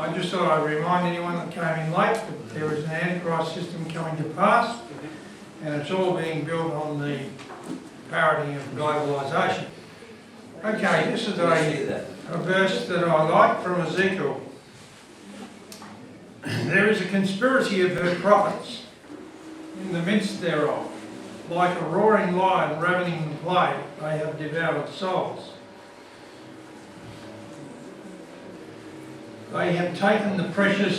I just thought I'd remind anyone that came in late that there is an Antichrist system coming to pass, and it's all being built on the parroting of globalisation. Okay, this is a verse that I like from Ezekiel. There is a conspiracy of her prophets in the midst thereof. Like a roaring lion ravening the prey, they have devoured souls. They have taken the treasure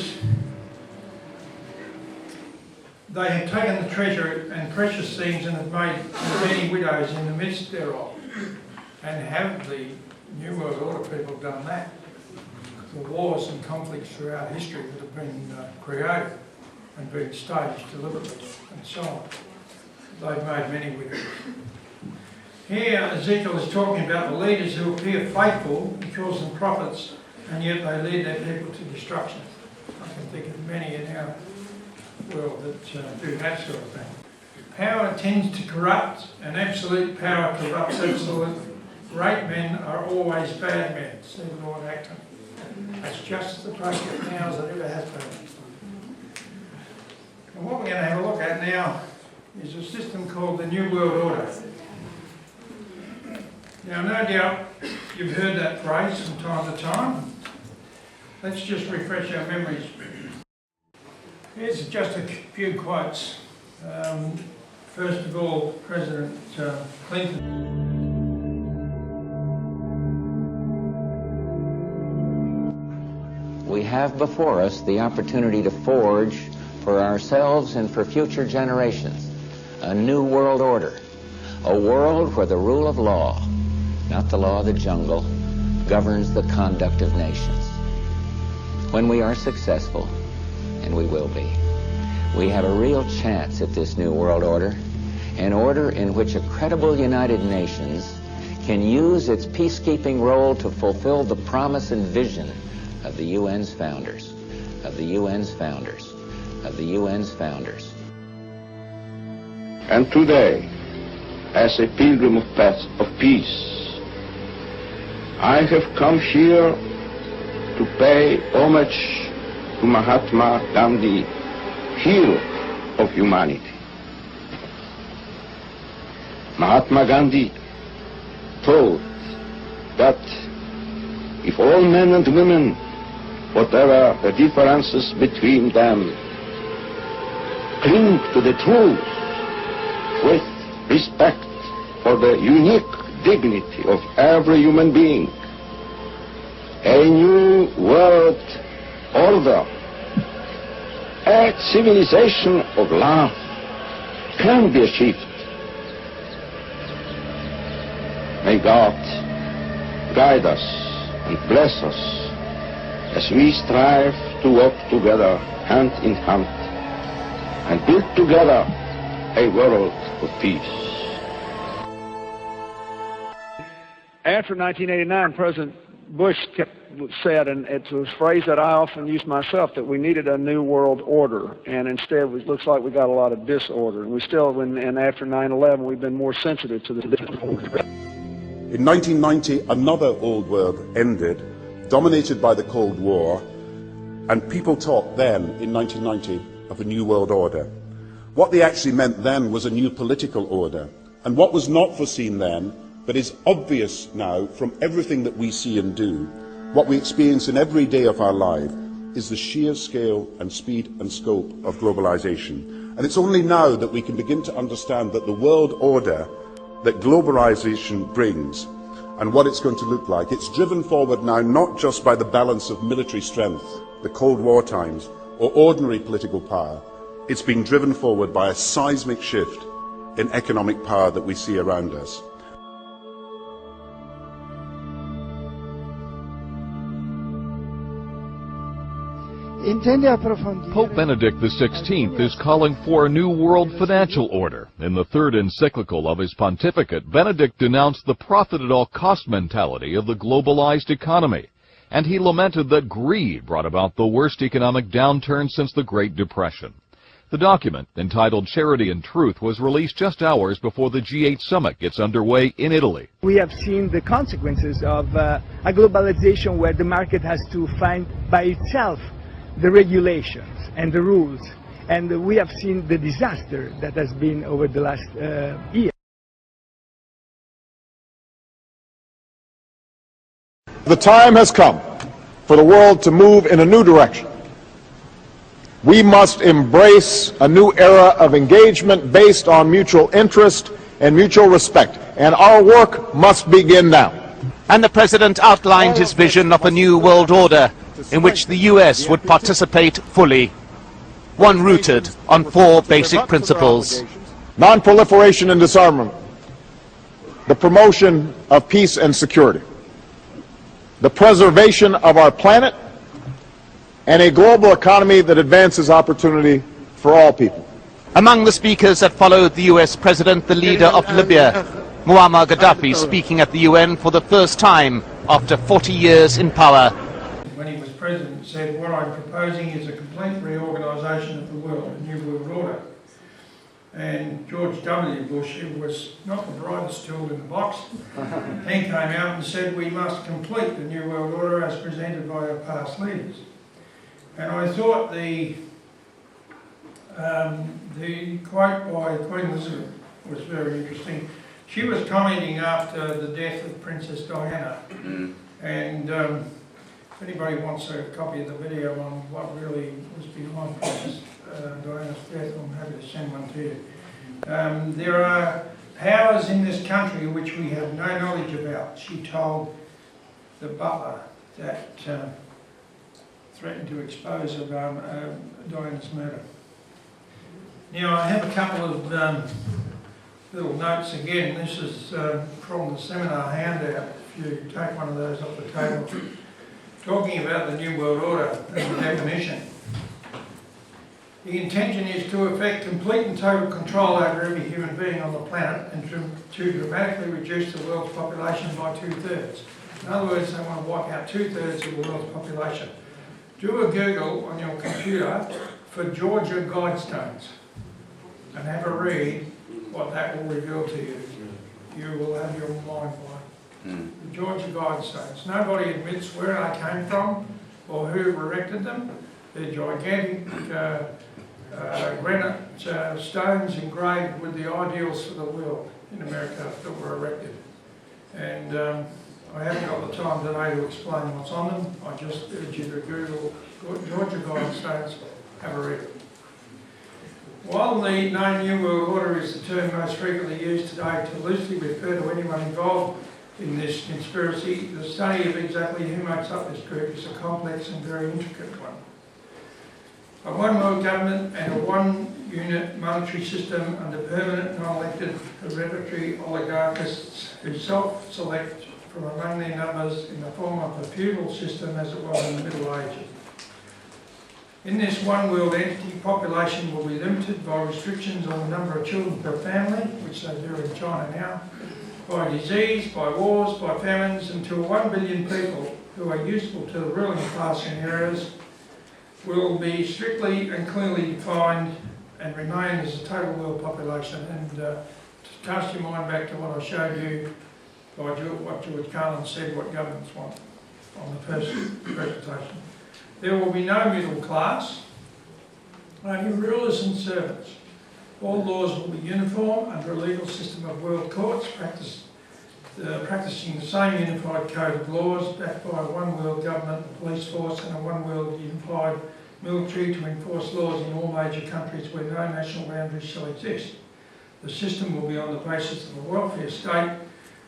and precious things and have made many widows in the midst thereof. And have the New World Order people done that? The wars and conflicts throughout history that have been created and been staged deliberately and so on. They've made many widows. Here Ezekiel is talking about the leaders who appear faithful, he calls them prophets, and yet they lead their people to destruction. I can think of many in our world that do that sort of thing. Power tends to corrupt, and absolute power corrupts absolutely. Great men are always bad men, said Lord Acton. That's just as appropriate now as it ever has been. And what we're going to have a look at now is a system called the New World Order. Now, no doubt you've heard that phrase from time to time. Let's just refresh our memories. Here's just a few quotes. First of all, President Clinton. We have before us the opportunity to forge for ourselves and for future generations a new world order, a world where the rule of law, not the law of the jungle, governs the conduct of nations. When we are successful, and we will be, we have a real chance at this new world order, an order in which a credible United Nations can use its peacekeeping role to fulfill the promise and vision of the UN's founders, of the UN's founders, of the UN's founders. And today, as a pilgrim of peace, I have come here to pay homage to Mahatma Gandhi, hero of humanity. Mahatma Gandhi thought that if all men and women, whatever the differences between them, cling to the truth with respect for the unique dignity of every human being, a new world order, a civilization of love can be achieved. May God guide us and bless us as we strive to walk together hand in hand and build together a world of peace. After 1989, President Bush said, and it was a phrase that I often use myself, that we needed a new world order, and instead it looks like we got a lot of disorder. And we still, and after 9/11, we've been more sensitive to the disorder. In 1990, another old world ended, dominated by the Cold War, and people talked then, in 1990, of a new world order. What they actually meant then was a new political order, and what was not foreseen then, but is obvious now from everything that we see and do, what we experience in every day of our life, is the sheer scale and speed and scope of globalization. And it's only now that we can begin to understand that the world order that globalization brings and what it's going to look like, it's driven forward now not just by the balance of military strength, the Cold War times, or ordinary political power. It's being driven forward by a seismic shift in economic power that we see around us. Pope Benedict XVI is calling for a new world financial order. In the third encyclical of his pontificate, Benedict denounced the profit-at-all-cost mentality of the globalized economy, and he lamented that greed brought about the worst economic downturn since the Great Depression. The document, entitled Charity and Truth, was released just hours before the G8 summit gets underway in Italy. We have seen the consequences of a globalization where the market has to find by itself the regulations and the rules. And we have seen the disaster that has been over the last year. The time has come for the world to move in a new direction. We must embrace a new era of engagement based on mutual interest and mutual respect, and our work must begin now. And the President outlined his vision of a new world order in which the US would participate fully, one rooted on 4 basic principles. Non-proliferation and disarmament, the promotion of peace and security, the preservation of our planet, and a global economy that advances opportunity for all people. Among the speakers that followed the US President, the leader of Libya, Muammar Gaddafi, speaking at the UN for the first time after 40 years in power. When he was president, said, what I'm proposing is a complete reorganisation of the world, a new world order. And George W. Bush, who was not the brightest tool in the box, he came out and said we must complete the new world order as presented by our past leaders. And I thought the quote by Queen Elizabeth was very interesting. She was commenting after the death of Princess Diana, and if anybody wants a copy of the video on what really was behind Princess Diana's death, I'm happy to send one to you. There are powers in this country which we have no knowledge about, she told the butler that threatened to expose Diana's murder. Now I have a couple of little notes again. This is from the seminar handout, if you take one of those off the table, talking about the New World Order and the definition. The intention is to effect complete and total control over every human being on the planet and to dramatically reduce the world's population by 2/3. In other words, they want to wipe out 2/3 of the world's population. Do a Google on your computer for Georgia Guidestones and have a read what that will reveal to you. You will have your mind blown. The Georgia Guidestones. Nobody admits where they came from or who erected them. They're gigantic granite stones engraved with the ideals for the world in America that were erected. And I haven't got the time today to explain what's on them. I just urge you to Google Georgia Guidestones, have a read. While the name New World Order is the term most frequently used today to loosely refer to anyone involved in this conspiracy, the study of exactly who makes up this group is a complex and very intricate one. A one world government and a one unit monetary system under permanent non-elected hereditary oligarchists who self-select from among their numbers in the form of a feudal system as it was in the Middle Ages. In this one world entity, population will be limited by restrictions on the number of children per family, which they do in China now, by disease, by wars, by famines, until 1 billion people who are useful to the ruling class in areas will be strictly and clearly defined and remain as a total world population. And to cast your mind back to what I showed you by what George Carlin said what governments want on the first presentation. There will be no middle class, only rulers and servants. All laws will be uniform under a legal system of world courts, practising the same unified code of laws, backed by a one world government, a police force and a one world unified military to enforce laws in all major countries where no national boundaries shall exist. The system will be on the basis of a welfare state.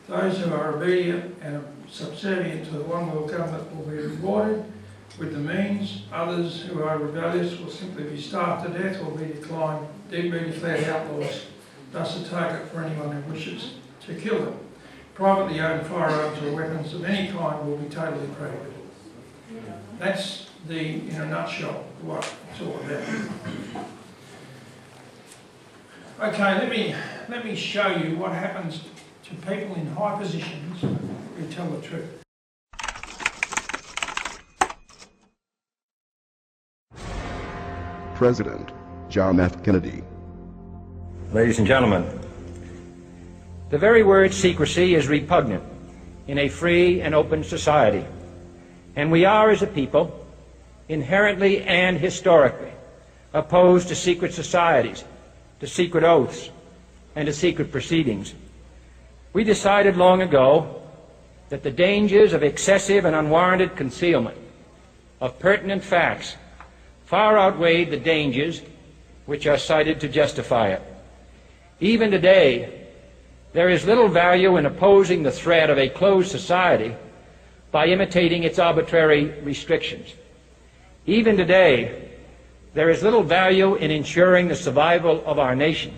Those who are obedient and subservient to the one world government will be rewarded with the means. Others who are rebellious will simply be starved to death or be declared outlaws, thus a target for anyone who wishes to kill them. Privately owned firearms or weapons of any kind will be totally prohibited. That's in a nutshell what it's all about. Okay, let me show you what happens to people in high positions who tell the truth. President John F. Kennedy. Ladies and gentlemen, the very word secrecy is repugnant in a free and open society, and we are, as a people, inherently and historically opposed to secret societies, to secret oaths, and to secret proceedings. We decided long ago that the dangers of excessive and unwarranted concealment of pertinent facts far outweighed the dangers which are cited to justify it. Even today, there is little value in opposing the threat of a closed society by imitating its arbitrary restrictions. Even today, there is little value in ensuring the survival of our nation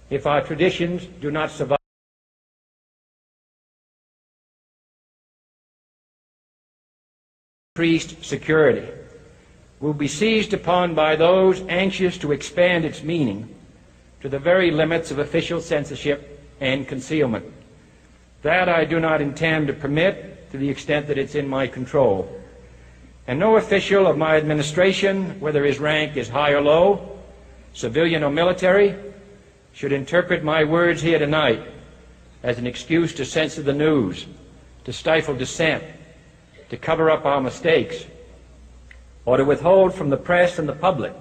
if our traditions do not survive. Increased security will be seized upon by those anxious to expand its meaning to the very limits of official censorship and concealment. That I do not intend to permit to the extent that it's in my control. And no official of my administration, whether his rank is high or low, civilian or military, should interpret my words here tonight as an excuse to censor the news, to stifle dissent, to cover up our mistakes, or to withhold from the press and the public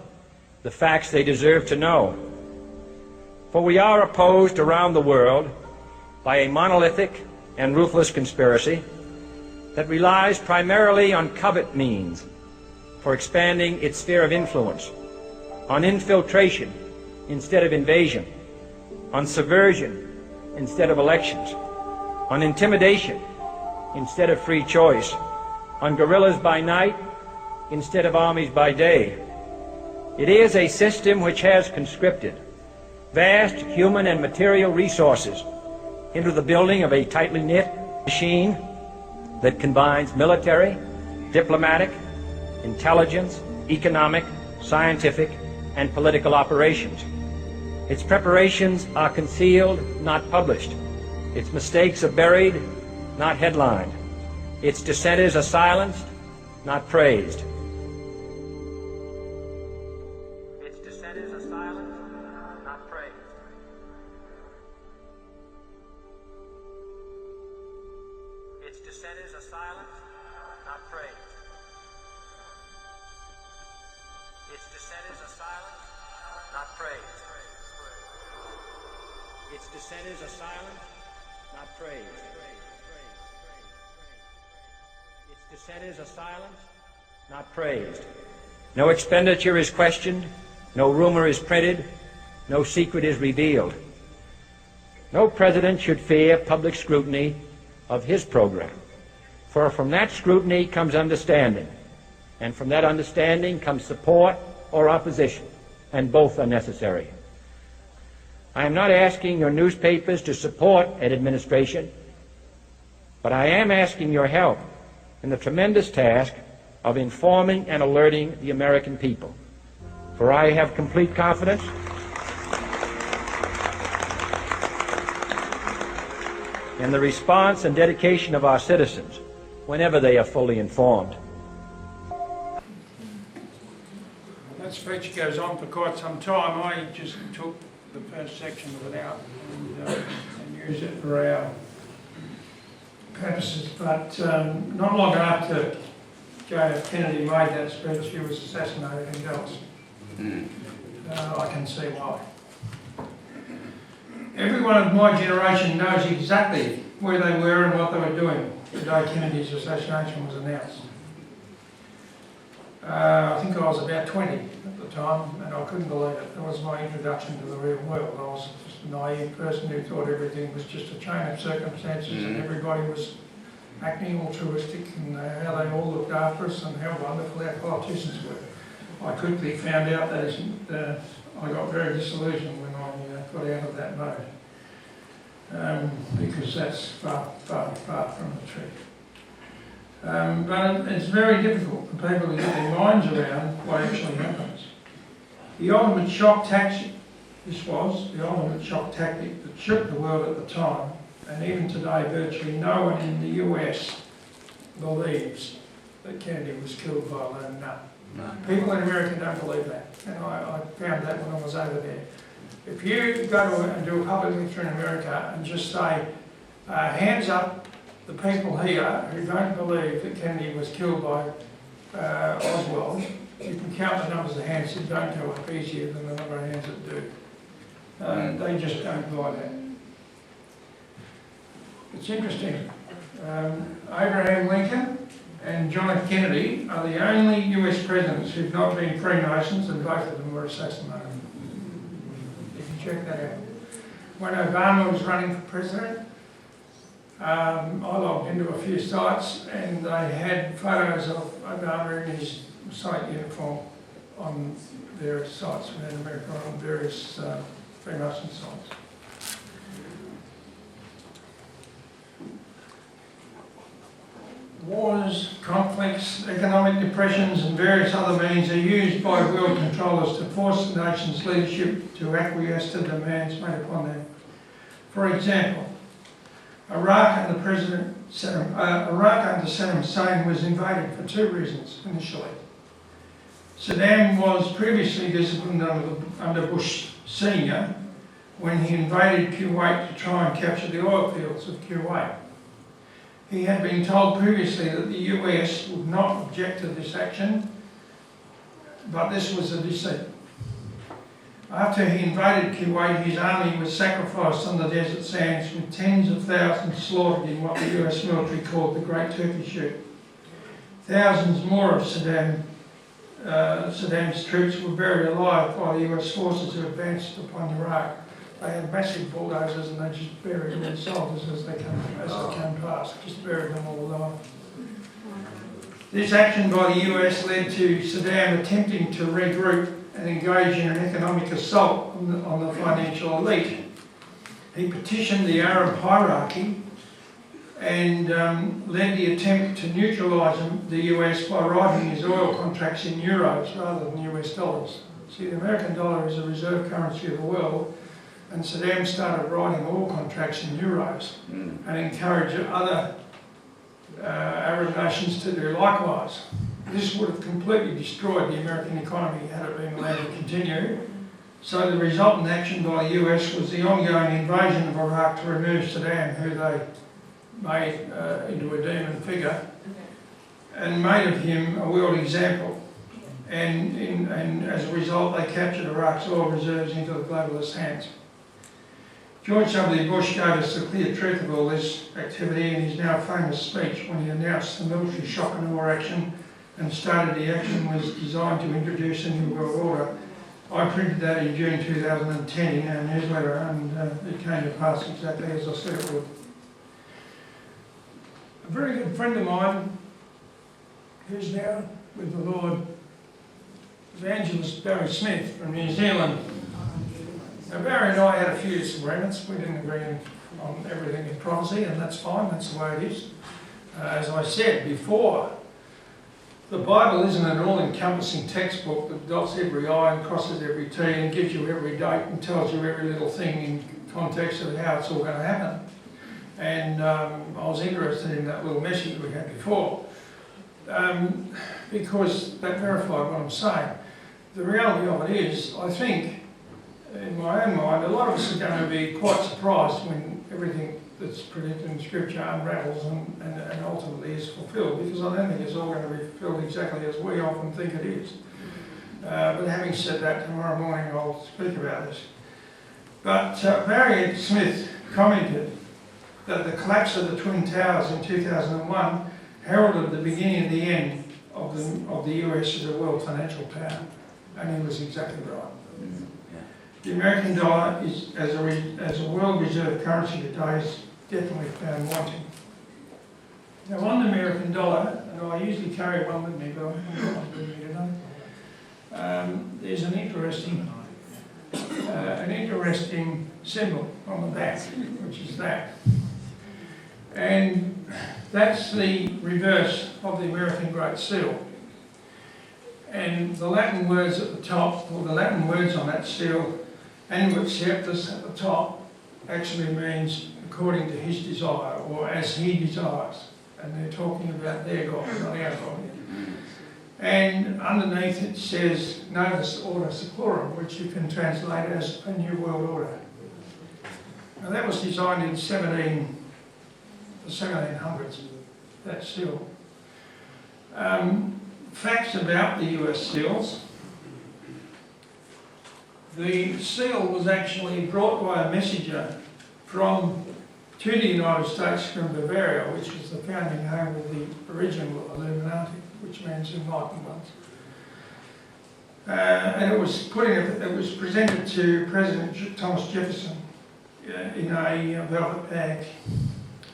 the facts they deserve to know. For we are opposed around the world by a monolithic and ruthless conspiracy that relies primarily on covert means for expanding its sphere of influence, on infiltration instead of invasion, on subversion instead of elections, on intimidation instead of free choice, on guerrillas by night instead of armies by day. It is a system which has conscripted vast human and material resources into the building of a tightly knit machine that combines military, diplomatic, intelligence, economic, scientific, and political operations. Its preparations are concealed, not published. Its mistakes are buried, not headlined. Its dissenters are silenced, not praised. Its dissenters are silenced, not praised. Its dissenters are silenced, not praised. Its dissenters are silenced, not praised. Its dissenters are silenced, not praised. Its dissenters are silenced, not praised. No expenditure is questioned, no rumor is printed, no secret is revealed. No president should fear public scrutiny of his program, for from that scrutiny comes understanding, and from that understanding comes support or opposition, and both are necessary. I am not asking your newspapers to support an administration, but I am asking your help in the tremendous task of informing and alerting the American people. For I have complete confidence in the response and dedication of our citizens whenever they are fully informed. That speech goes on for quite some time. I just took the first section of it out and used it for our purposes, but not long after J.F. Kennedy made that speech, he was assassinated in Dallas. I can see why. Everyone of my generation knows exactly where they were and what they were doing the day Kennedy's assassination was announced. I think I was about 20 at the time, and I couldn't believe it. That was my introduction to the real world. I was just a naive person who thought everything was just a chain of circumstances and everybody was acting altruistic and how they all looked after us and how wonderful our politicians were. I quickly found out that I got very disillusioned when I got out of that mode, because that's far, far, far from the truth. But it's very difficult for people to get their minds around what actually happens. The ultimate shock tactic, the ultimate shock tactic that shook the world at the time, and even today virtually no one in the US believes that Kennedy was killed by a lone nut. People in America don't believe that, and I found that when I was over there. If you go to and do a public lecture in America and just say, hands up the people here who don't believe that Kennedy was killed by Oswald, you can count the numbers of hands that don't go up easier than the number of hands that do. They just don't buy that. It's interesting. Abraham Lincoln and John F. Kennedy are the only US presidents who've not been Freemasons, and both of them were assassinated. You can check that out. When Obama was running for president, I logged into a few sites and they had photos of Obama in his site uniform on various sites around America, on various Freemason sites. Wars, conflicts, economic depressions and various other means are used by world controllers to force the nation's leadership to acquiesce to demands made upon them. For example, Iraq under Saddam Hussein was invaded for two reasons initially. Saddam was previously disciplined under Bush Sr. when he invaded Kuwait to try and capture the oil fields of Kuwait. He had been told previously that the US would not object to this action, but this was a deceit. After he invaded Kuwait, his army was sacrificed on the desert sands, with tens of thousands slaughtered in what the US military called the Great Turkey Shoot. Thousands more of Saddam's troops were buried alive by the US forces who advanced upon Iraq. They had massive bulldozers and they just buried all the soldiers as they came past, just buried them all alive. This action by the US led to Saddam attempting to regroup and engage in an economic assault on the financial elite. He petitioned the Arab hierarchy and led the attempt to neutralise the US by writing his oil contracts in euros rather than US dollars. See, the American dollar is a reserve currency of the world, and Saddam started writing oil contracts in euros and encouraged other Arab nations to do likewise. This would have completely destroyed the American economy had it been allowed to continue. So the resultant action by the US was the ongoing invasion of Iraq to remove Saddam, who they made into a demon figure, and made of him a world example. And as a result, they captured Iraq's oil reserves into the globalist hands. George W. Bush gave us the clear truth of all this activity in his now famous speech when he announced the military shock and awe action and stated the action was designed to introduce a new world order. I printed that in June 2010 in our newsletter, and it came to pass exactly as I said it would. A very good friend of mine, who's now with the Lord, Evangelist Barry Smith from New Zealand. Now Barry and I had a few disagreements. We didn't agree on everything in prophecy, and that's fine, that's the way it is. As I said before, the Bible isn't an all-encompassing textbook that dots every I and crosses every T and gives you every date and tells you every little thing in context of how it's all going to happen. And I was interested in that little message we had before because that verified what I'm saying. The reality of it is, I think, in my own mind, a lot of us are going to be quite surprised when everything that's predicted in Scripture unravels and ultimately is fulfilled, because I don't think it's all going to be fulfilled exactly as we often think it is. But having said that, tomorrow morning I'll speak about this. But Barry Smith commented that the collapse of the Twin Towers in 2001 heralded the beginning of the end of the US as a world financial power, and he was exactly right. The American dollar is, as a world reserve currency today, is definitely found wanting. Now on the American dollar, and I usually carry one with me, but I haven't got one with me today, there's an interesting symbol on the back, which is that. And that's the reverse of the American Great Seal. And the Latin words at the top, or the Latin words on that seal, Annuit Septus at the top, actually means according to his desire, or as he desires. And they're talking about their God, not our God. And underneath it says Novus Ordo Seclorum, which you can translate as a New World Order. Now that was designed in the 1700s, that seal. Facts about the US seals. The seal was actually brought by a messenger to the United States from Bavaria, which was the founding home of the original Illuminati, which means enlightened ones. And it was presented to President Thomas Jefferson in a velvet bag.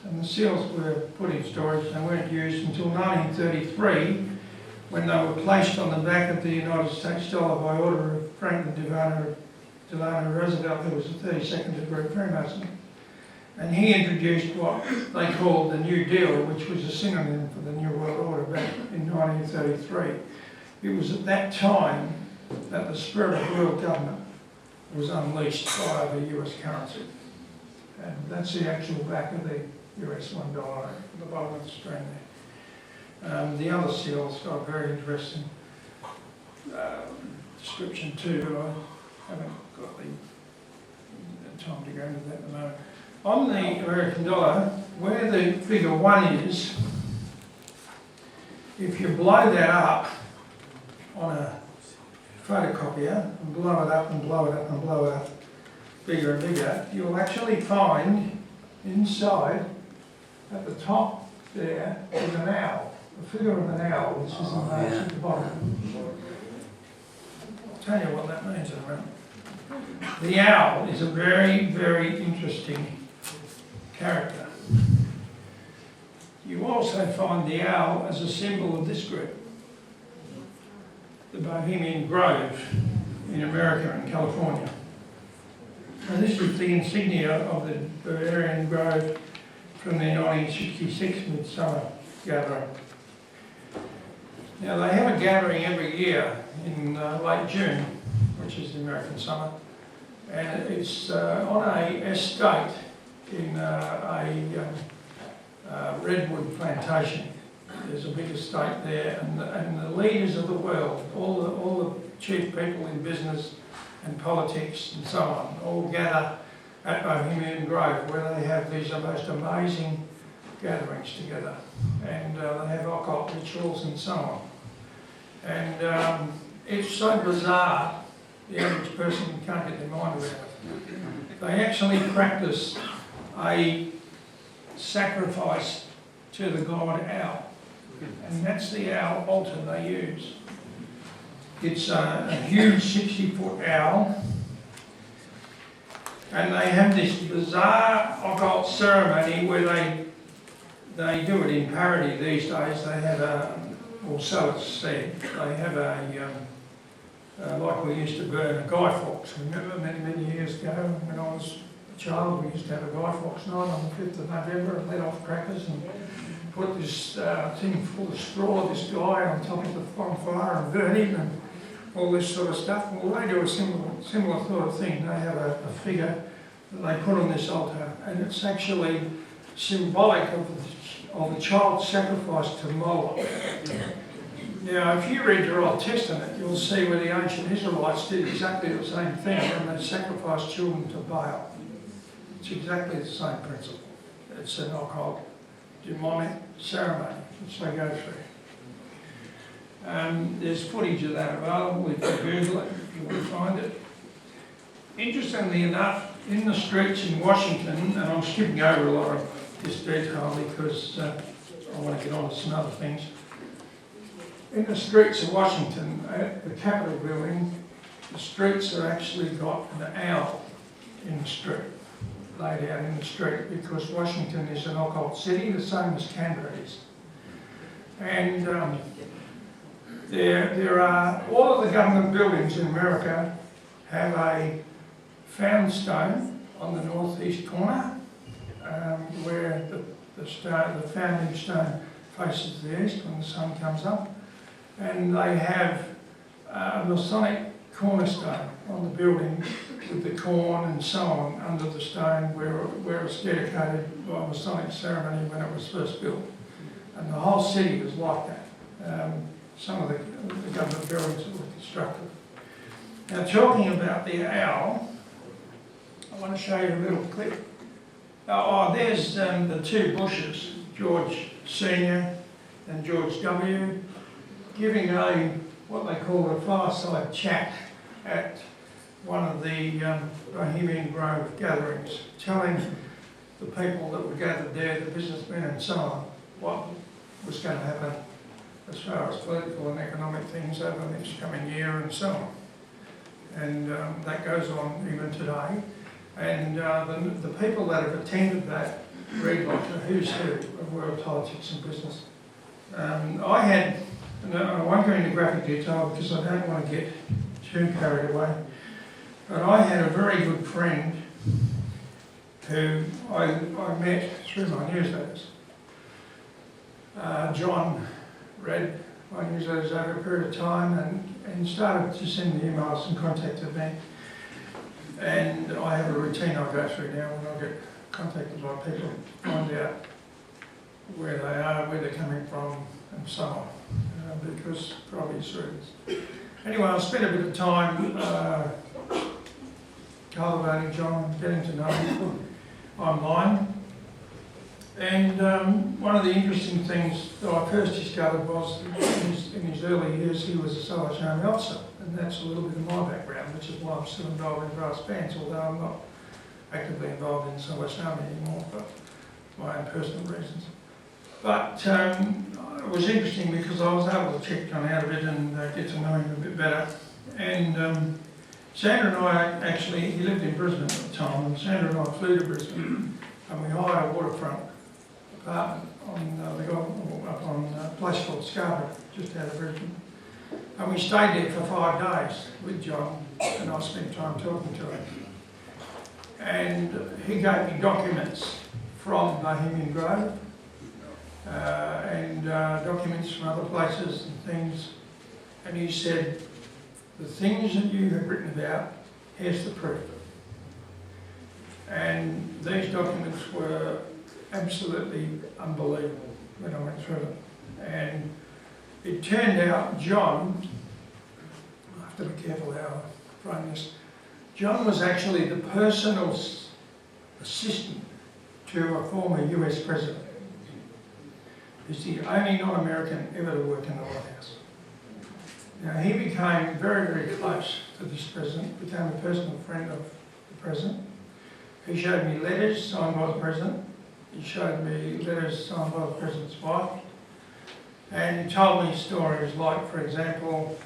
And the seals were put in storage and weren't used until 1933, when they were placed on the back of the United States dollar by order of Franklin Delano Roosevelt, who was a 32nd degree Freemason. And he introduced what they called the New Deal, which was a synonym for the New World Order back in 1933. It was at that time that the spirit of world government was unleashed via the US currency. And that's the actual back of the US $1 at the bottom of the screen there. The other seals got a very interesting description too, but I haven't got the time to go into that at the moment. On the American dollar, where the figure 1 is, if you blow that up on a photocopier and blow it up and blow it up and blow it up bigger and bigger, you'll actually find inside at the top there is an owl, the figure of an owl, which is on at the bottom. I'll tell you what that means in a minute. The owl is a very, very interesting character. You also find the owl as a symbol of this group, the Bohemian Grove in America and California. And this is the insignia of the Bavarian Grove from the 1966 Midsummer Gathering. Now they have a gathering every year in late June, which is the American summer, and it's on a estate in a redwood plantation. There's a big estate there, and the leaders of the world, all the chief people in business and politics and so on, all gather at Bohemian Grove, where they have these most amazing gatherings together, and they have occult rituals and so on. And it's so bizarre, the average person can't get their mind around it. They actually practice a sacrifice to the god owl, and that's the owl altar they use. It's a huge 60-foot owl, and they have this bizarre occult ceremony where they do it in parody these days. They have or so it's said, they have like we used to burn a Guy Fawkes. Remember many years ago when I was a child, we used to have a Guy Fawkes night on the 5th of November and let off crackers and put this thing full of straw, this guy on top of the bonfire and burn him and all this sort of stuff. Well, they do a similar sort of thing. They have a figure that they put on this altar, and it's actually symbolic of the child sacrifice to Moloch. Now, if you read your Old Testament, you'll see where the ancient Israelites did exactly the same thing when they sacrificed children to Baal. It's exactly the same principle. It's an occult, demonic ceremony which they go through. There's footage of that available if you Google it, if you want to find it. Interestingly enough, in the streets in Washington, and I'm skipping over a lot of this detail because I want to get on to some other things. In the streets of Washington, at the Capitol building, the streets are actually got an owl in the street, laid out in the street, because Washington is an occult city, the same as Canberra is. And there are, all of the government buildings in America have a found stone on the northeast corner, where the founding stone faces the east when the sun comes up. And they have a Masonic cornerstone on the building with the corn and so on under the stone where it was dedicated by Masonic ceremony when it was first built. And the whole city was like that. some of the government buildings that were constructed. Now, talking about the owl, I want to show you a little clip. There's the two Bushes, George Sr. and George W., giving what they call a fireside chat at one of the Bohemian Grove gatherings, telling the people that were gathered there, the businessmen and so on, what was going to happen as far as political and economic things over the next coming year and so on. And that goes on even today. And the people that have attended that read like a who's who of world politics and business. I had, and I won't go into graphic detail because I don't want to get too carried away, but I had a very good friend who I met through my newsletters. John read my newsletters over a period of time and started to send me emails and contacted me. And I have a routine I go through now when I get contacted by people, find out where they are, where they're coming from, and so on, because for obvious reasons. Anyway, I spent a bit of time cultivating John, getting to know him online. And one of the interesting things that I first discovered was in his early years he was a Salvation Army officer, and that's a little bit of my background, which is why I'm still involved in brass bands, although I'm not actively involved in the Salvation Army anymore for my own personal reasons. But it was interesting because I was able to check John out a bit and get to know him a bit better. And Sandra and I actually, he lived in Brisbane at the time, and Sandra and I flew to Brisbane and we hired a waterfront apartment up on a place called Scarborough, just out of Brisbane. And we stayed there for 5 days with John, and I spent time talking to him. And he gave me documents from Bohemian Grove and documents from other places and things. And he said, the things that you have written about, here's the proof. And these documents were absolutely unbelievable when I went through them. And it turned out John, I have to be careful how I frame this, John was actually the personal assistant to a former US president. He's the only non-American ever to work in the White House. Now, he became very, very close to this president, became a personal friend of the president. He showed me letters signed by the president. He showed me letters signed by the president's wife. And he told me stories like, for example,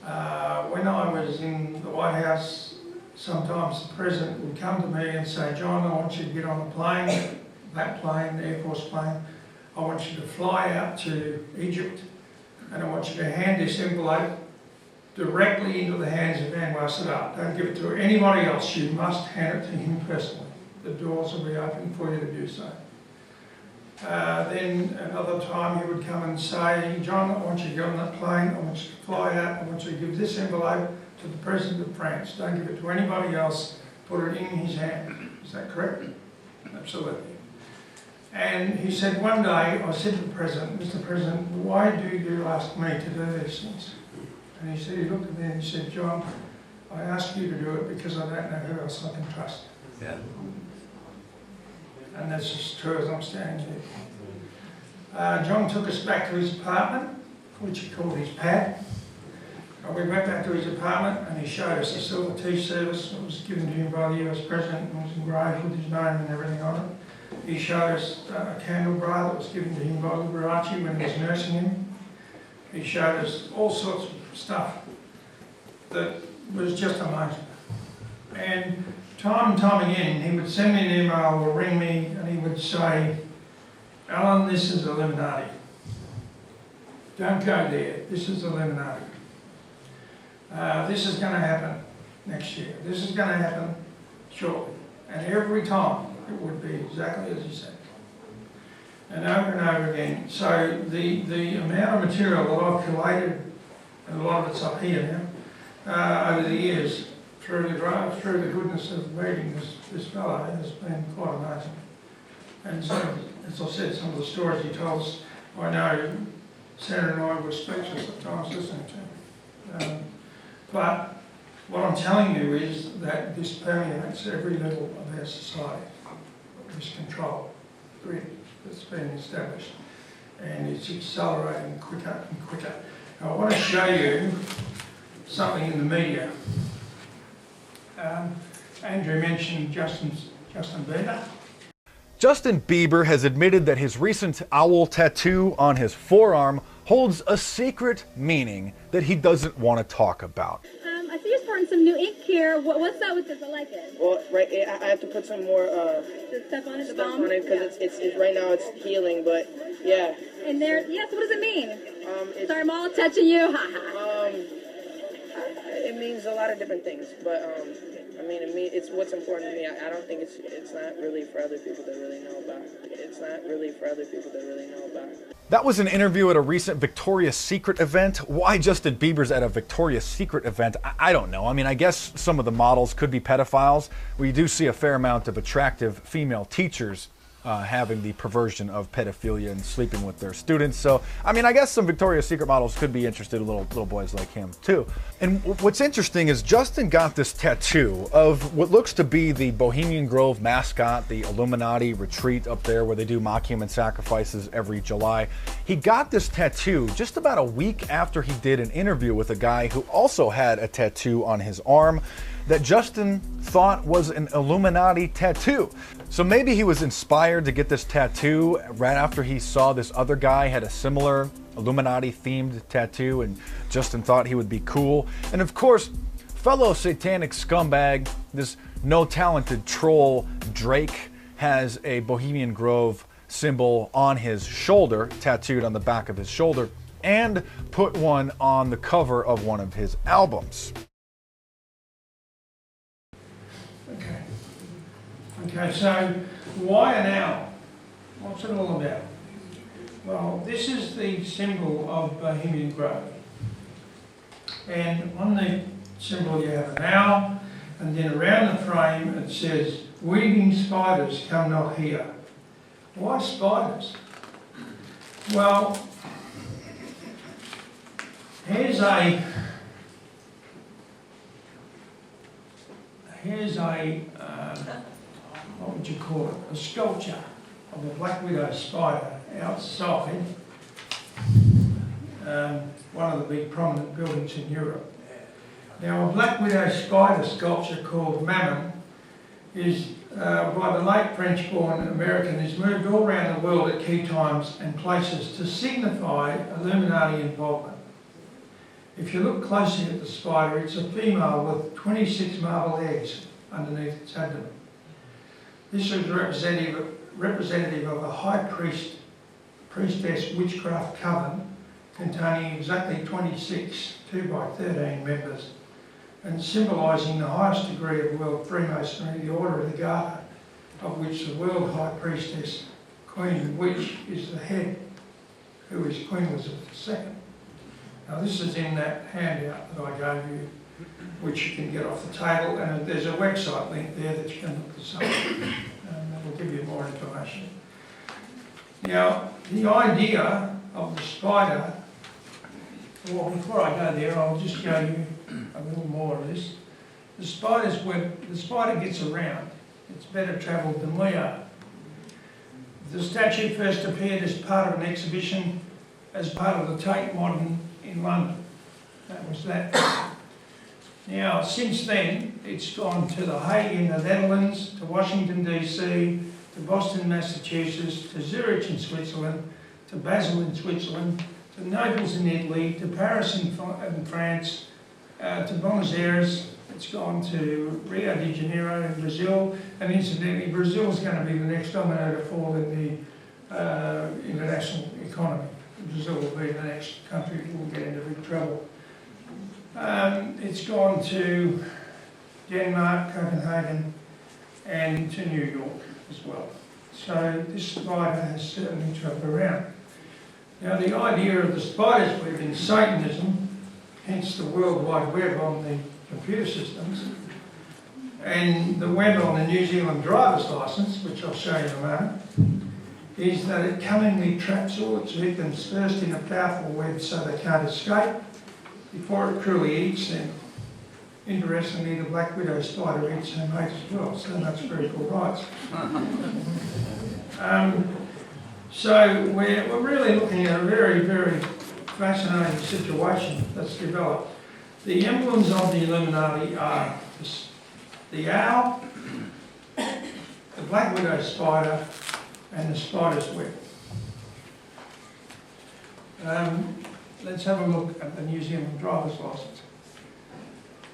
when I was in the White House, sometimes the president would come to me and say, John, I want you to get on the plane, that plane, the Air Force plane. I want you to fly out to Egypt, and I want you to hand this envelope directly into the hands of Anwar Sadat. Don't give it to anybody else. You must hand it to him personally. The doors will be open for you to do so. Then another time he would come and say, John, I want you to get on that plane, I want you to fly out, I want you to give this envelope to the President of France. Don't give it to anybody else, put it in his hand. Is that correct? Absolutely. And he said, one day, I said to the President, Mr. President, why do you ask me to do these things? And he said, he looked at me and he said, John, I ask you to do it because I don't know who else I can trust. Yeah. And that's as true as I'm standing here. John took us back to his apartment, which he called his pad. And we went back to his apartment and he showed us a silver tea service that was given to him by the US President and was engraved with his name and everything on it. He showed us a candle bra that was given to him by Liberace when he was nursing him. He showed us all sorts of stuff that was just amazing. And time and time again, he would send me an email or ring me and he would say, Alan, this is Illuminati. Don't go there. This is Illuminati. This is going to happen next year. This is going to happen shortly. And every time it would be exactly as he said. And over again. So the amount of material that I've collated, and a lot of it's up here now, over the years, through the goodness of meeting this fellow has been quite amazing. And so, as I said, some of the stories he tells, I know Sarah and I were speechless at times listening to him. But what I'm telling you is that this permeates every level of our society, this control grid that's been established, and it's accelerating quicker and quicker. Now, I want to show you something in the media. Andrew mentioned Justin Bieber. Justin Bieber has admitted that his recent owl tattoo on his forearm holds a secret meaning that he doesn't want to talk about. I see you're pouring some new ink here. What's up with this? I like it. Well, right, I have to put some more Stuff on it, stuff on it because it's right now it's healing, but yeah. And there, yes. What does it mean? Sorry, I'm all touching you. It means a lot of different things, but I mean, it's what's important to me. I don't think it's not really for other people to really know about. It's not really for other people to really know about. That was an interview at a recent Victoria's Secret event. Why Justin Bieber's at a Victoria's Secret event, I don't know. I mean, I guess some of the models could be pedophiles. We do see a fair amount of attractive female teachers having the perversion of pedophilia and sleeping with their students. So, I mean, I guess some Victoria's Secret models could be interested in little boys like him too. And what's interesting is Justin got this tattoo of what looks to be the Bohemian Grove mascot, the Illuminati retreat up there where they do mock human sacrifices every July. He got this tattoo just about a week after he did an interview with a guy who also had a tattoo on his arm that Justin thought was an Illuminati tattoo. So maybe he was inspired to get this tattoo right after he saw this other guy had a similar Illuminati themed tattoo, and Justin thought he would be cool. And of course, fellow satanic scumbag, this no talented troll Drake, has a Bohemian Grove symbol on his shoulder, tattooed on the back of his shoulder, and put one on the cover of one of his albums. Okay, so why an owl? What's it all about? Well, this is the symbol of Bohemian Grove. And on the symbol you have an owl, and then around the frame it says, "Weaving spiders come not here." Why spiders? Well, here's a what would you call it? A sculpture of a black widow spider outside one of the big prominent buildings in Europe. Now, a black widow spider sculpture called Mammon is by the late French-born American, is moved all around the world at key times and places to signify Illuminati involvement. If you look closely at the spider, it's a female with 26 marble eggs underneath its abdomen. This is representative of a high priestess witchcraft coven containing exactly 26 2x13 members and symbolising the highest degree of world Freemasonry, the Order of the Garter, of which the world high priestess, Queen Witch, is the head, who is Queen Elizabeth II. Now this is in that handout that I gave you, which you can get off the table, and there's a website link there that you can look this up, and that will give you more information. Now, the idea of the spider, well, before I go there, I'll just show you a little more of this. The spider gets around. It's better travelled than we are. The statue first appeared as part of an exhibition as part of the Tate Modern in London. That was that. Now, since then, it's gone to The Hague in the Netherlands, to Washington DC, to Boston, Massachusetts, to Zurich in Switzerland, to Basel in Switzerland, to Naples in Italy, to Paris in France, to Buenos Aires. It's gone to Rio de Janeiro in Brazil, and incidentally, Brazil is going to be the next domino to fall in the international economy. Brazil will be the next country that will get into big trouble. It's gone to Denmark, Copenhagen, and to New York as well. So this spider has certainly travelled around. Now, the idea of the spider's web in Satanism, hence the World Wide Web on the computer systems, and the web on the New Zealand driver's licence, which I'll show you in a moment, is that it cunningly traps all its victims first in a powerful web so they can't escape before it cruelly eats them. Interestingly, the black widow spider eats her mate as well, so that's spiritual rights. So we're really looking at a very, very fascinating situation that's developed. The emblems of the Illuminati are the owl, the black widow spider, and the spider's web. Let's have a look at the New Zealand driver's licence.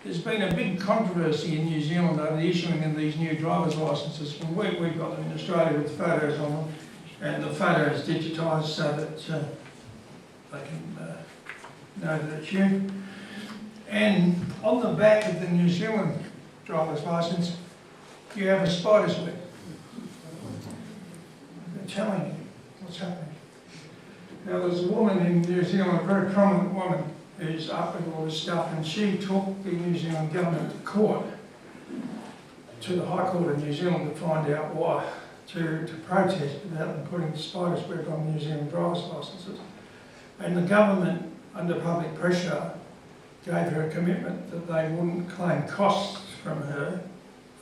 There's been a big controversy in New Zealand over the issuing of these new driver's licences. We've got them in Australia with photos on them, and the photo is digitised so that they can know that it's you. And on the back of the New Zealand driver's licence, you have a spider's web. They're telling you what's happening. Now, there's a woman in New Zealand, a very prominent woman, who's up with all this stuff, and she took the New Zealand government to court, to the High Court of New Zealand, to find out why, to protest about them putting the spider's web on New Zealand driver's licences. And the government, under public pressure, gave her a commitment that they wouldn't claim costs from her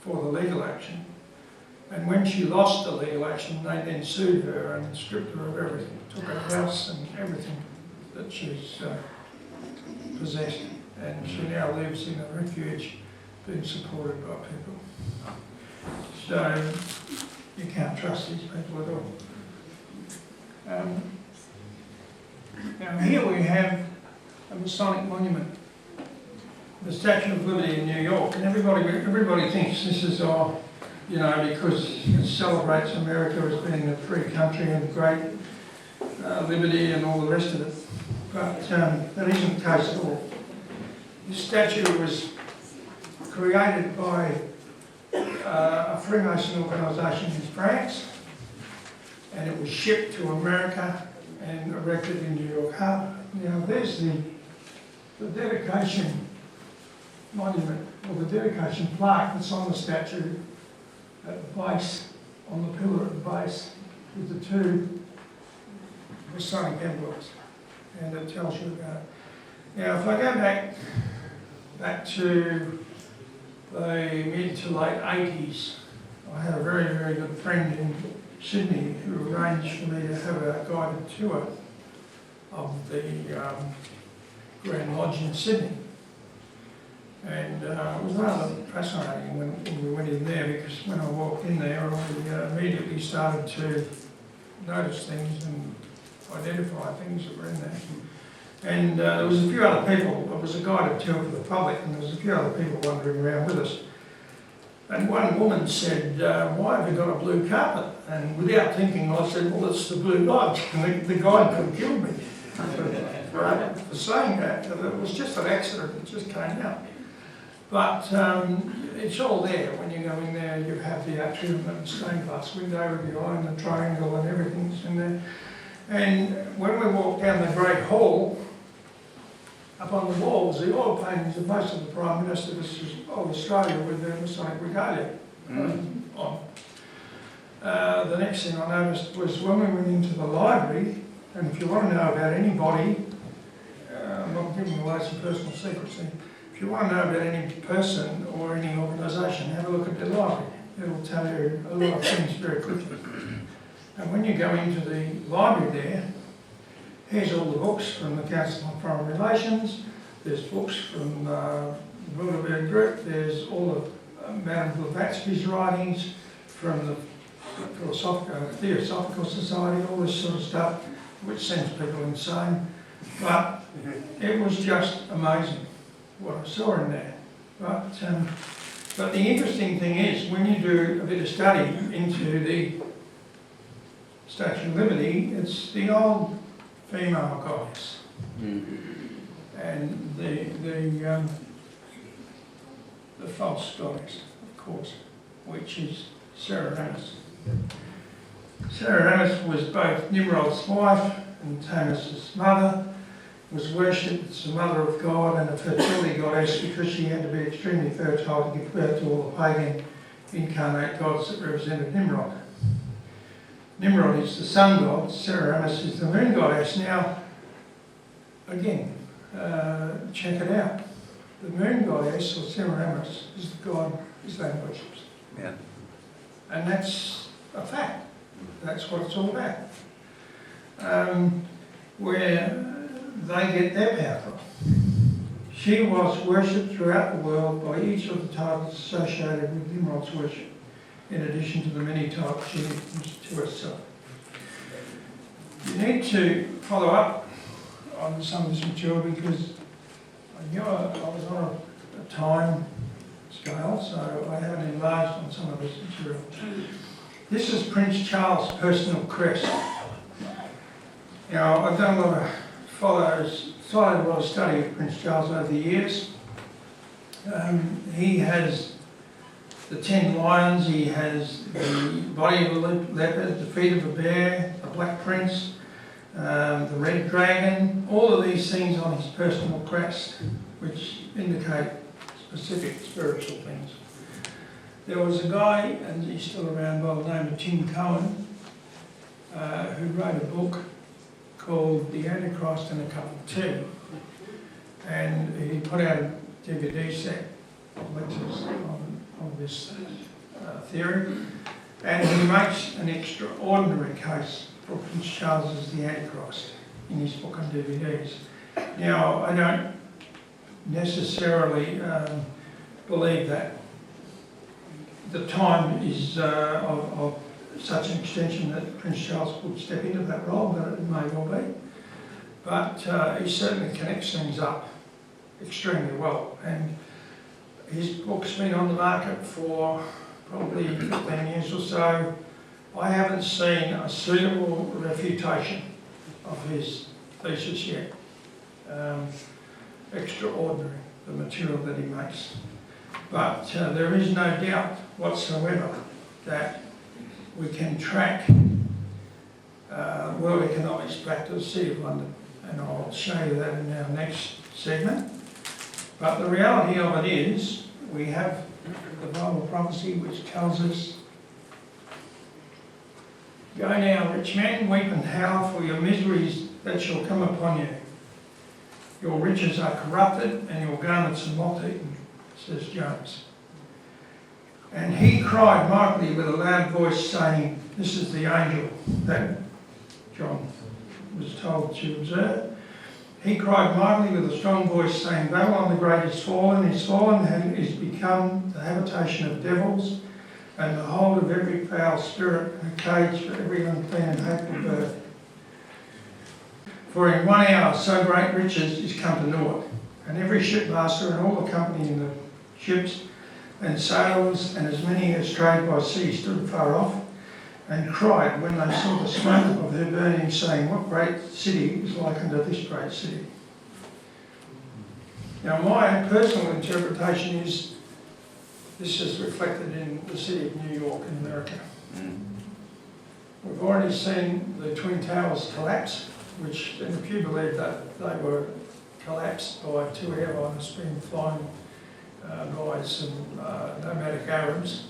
for the legal action. And when she lost the legal action, they then sued her and stripped her of everything, took her house and everything that she's possessed. And she now lives in a refuge being supported by people. So you can't trust these people at all. Now here we have a Masonic monument, the Statue of Liberty in New York, and everybody thinks this is because it celebrates America as being a free country and great liberty and all the rest of it. But that isn't the case at all. This statue was created by a Freemason organisation in France, and it was shipped to America and erected in New York Harbour. Now there's the dedication monument, or the dedication plaque that's on the statue at the base, on the pillar at the base, with the two Masonic emblems, and it tells you about it. Now, if I go back to the mid to late 80s, I had a very, very good friend in Sydney who arranged for me to have a guided tour of the Grand Lodge in Sydney. And it was rather fascinating when we went in there, because when I walked in there, I immediately started to notice things and identify things that were in there. And there was a few other people. It was a guided tour for the public, and there was a few other people wandering around with us. And one woman said, "Why have you got a blue carpet?" And without thinking, I said, "Well, it's the Blue Lodge." And the guide could have killed me for saying that. It was just an accident. It just came out. But it's all there. When you go in there, you have the atrium and the stained glass window with the eye and the triangle and everything's in there. And when we walk down the Great Hall, up on the walls, the oil paintings of most of the Prime Ministers of Australia with their Masonic regalia on. The next thing I noticed was when we went into the library, and if you want to know about anybody, I'm not giving away some personal secrets here. If you want to know about any person or any organisation, have a look at their library. It'll tell you a lot of things very quickly. And when you go into the library there, here's all the books from the Council on Foreign Relations, there's books from the Bilderberg Group, there's all of Madame Blavatsky's writings from the Theosophical Society, all this sort of stuff, which sends people insane. But it was just amazing what I saw in there. But the interesting thing is, when you do a bit of study into the Statue of Liberty, it's the old female goddess, and the false goddess, of course, which is Semiramis. Semiramis was both Nimrod's wife and Tanis' mother, was worshipped as the mother of God and a fertility goddess because she had to be extremely fertile to give birth to all the pagan incarnate gods that represented Nimrod. Nimrod is the sun god, Semiramis is the moon goddess. Now, again, check it out. The moon goddess, or Semiramis, is the god Islam worships. Yeah. And that's a fact. That's what it's all about. Where they get their power from. She was worshipped throughout the world by each of the titles associated with Nimrod's worship, in addition to the many titles she gives to herself. You need to follow up on some of this material because I knew I was on a time scale, so I haven't enlarged on some of this material. This is Prince Charles' personal crest. Now, I've done a lot of followed a lot of study of Prince Charles over the years. He has the 10 lions, he has the body of a leopard, the feet of a bear, the black prince, the red dragon, all of these things on his personal crest, which indicate specific spiritual things. There was a guy, and he's still around, by the name of Tim Cohen, who wrote a book called The Antichrist and a Cup of Tea. And he put out a DVD set of lectures on this theory. And he makes an extraordinary case for Prince Charles as the Antichrist in his book on DVDs. Now, I don't necessarily believe that the time is of such an extension that Prince Charles would step into that role, but it may well be. But he certainly connects things up extremely well. And his book's been on the market for probably 15 years or so. I haven't seen a suitable refutation of his thesis yet. Extraordinary, the material that he makes. But there is no doubt whatsoever that we can track world economics back to the City of London, and I'll show you that in our next segment. But the reality of it is, we have the Bible prophecy which tells us, "Go now, rich men, weep and howl for your miseries that shall come upon you. Your riches are corrupted and your garments are moth-eaten," says James. "And he cried mightily with a loud voice, saying," this is the angel that John was told to observe, "He cried mightily with a strong voice, saying, Babylon the Great is fallen, and is become the habitation of devils, and the hold of every foul spirit, and a cage for every unclean and hateful bird. For in 1 hour so great riches is come to naught, and every shipmaster and all the company in the ships and sailors and as many as trade by sea stood far off, and cried when they saw the smoke of her burning, saying, What great city is like unto this great city?" Now, my personal interpretation is this is reflected in the city of New York in America. We've already seen the Twin Towers collapse, which, and if you believe that they were collapsed by 2 airliners being flown by some nomadic Arabs,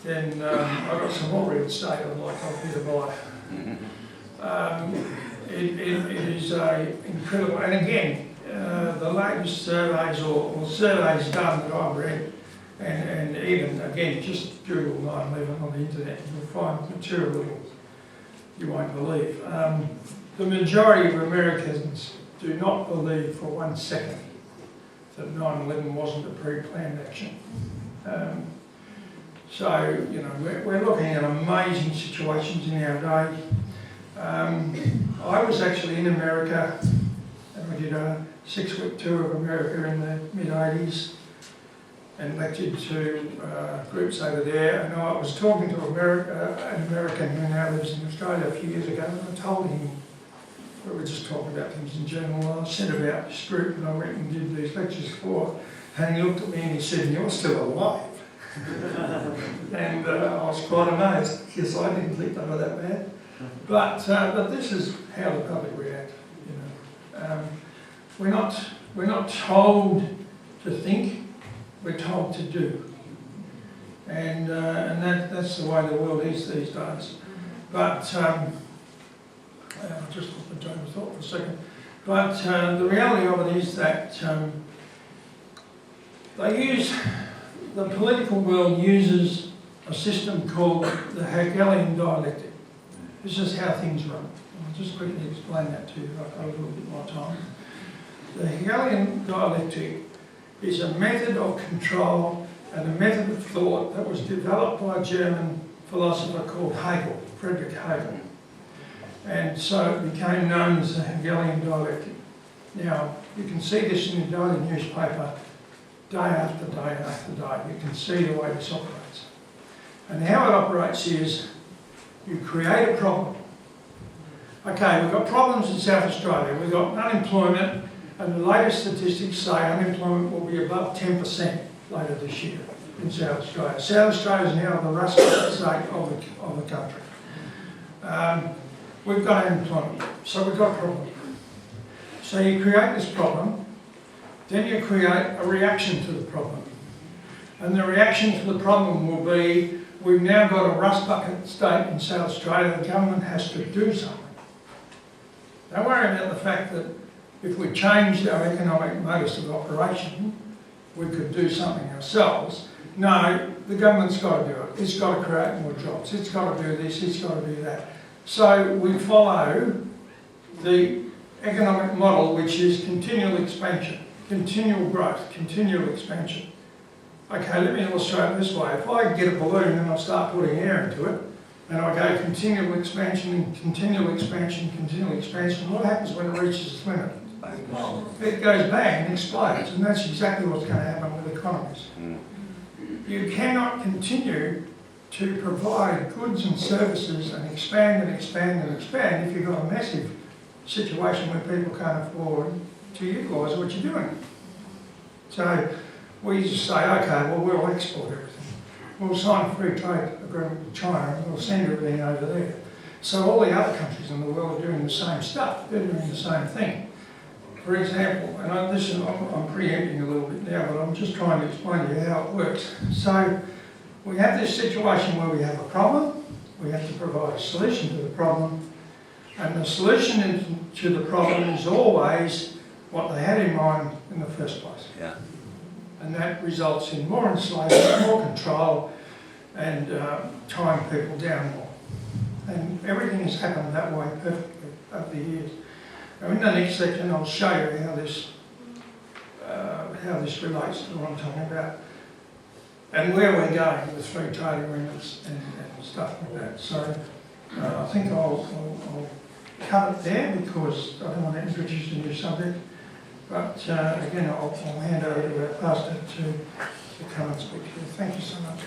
then I've got some more real estate I'd like to buy. It is incredible. And again, the latest surveys or surveys done that I've read, and even, again, just Google 9/11 on the internet, you'll find material you won't believe. The majority of Americans do not believe for 1 second that 9/11 wasn't a pre-planned action. So, you know, we're looking at amazing situations in our day. I was actually in America, and we did a 6-week tour of America in the mid-80s and lectured to groups over there. And I was talking to an American who now lives in Australia a few years ago, and I told him, we were just talking about things in general, I said about this group that I went and did these lectures for, and he looked at me and he said, "You're still alive." And I was quite amazed, because I didn't think they were that bad. But this is how the public react. You know, we're not told to think, we're told to do, and that's the way the world is these days. But I'll just look at James' thought for a second. But the reality of it is that the political world uses a system called the Hegelian dialectic. This is how things run. I'll just quickly explain that to you. I've got a little bit more time. The Hegelian dialectic is a method of control and a method of thought that was developed by a German philosopher called Hegel, Friedrich Hegel. And so it became known as the Hegelian dialectic. Now, you can see this in the daily newspaper day after day after day. You can see the way this operates. And how it operates is you create a problem. Okay, we've got problems in South Australia. We've got unemployment, and the latest statistics say unemployment will be above 10% later this year in South Australia. South Australia is now the rust state of the country. We've got unemployment, so we've got a problem. So you create this problem, then you create a reaction to the problem. And the reaction to the problem will be, we've now got a rust bucket state in South Australia, the government has to do something. Don't worry about the fact that if we changed our economic modus of operation, we could do something ourselves. No, the government's got to do it. It's got to create more jobs. It's got to do this, it's got to do that. So we follow the economic model, which is continual expansion, continual growth, continual expansion. Okay, let me illustrate it this way. If I get a balloon and I start putting air into it, and I go continual expansion, continual expansion, continual expansion, what happens when it reaches its limit? It goes bang and explodes, and that's exactly what's going to happen with economies. You cannot continue to provide goods and services and expand and expand and expand if you've got a massive situation where people can't afford to utilise what you're doing. So we just say, okay, well, we'll export everything. We'll sign a free trade agreement with China and we'll send everything over there. So all the other countries in the world are doing the same stuff. They're doing the same thing. For example, and I'm preempting a little bit now, but I'm just trying to explain to you how it works. So we have this situation where we have a problem, we have to provide a solution to the problem, and the solution to the problem is always what they had in mind in the first place. Yeah. And that results in more enslavement, more control, and tying people down more. And everything has happened that way perfectly over the years. Now in the next section I'll show you how this relates to what I'm talking about and where we're going with free trade agreements and stuff like that. So I think I'll cut it there because I don't want to introduce a new subject. But again, I'll hand over to our pastor to come and speak to you. Thank you so much.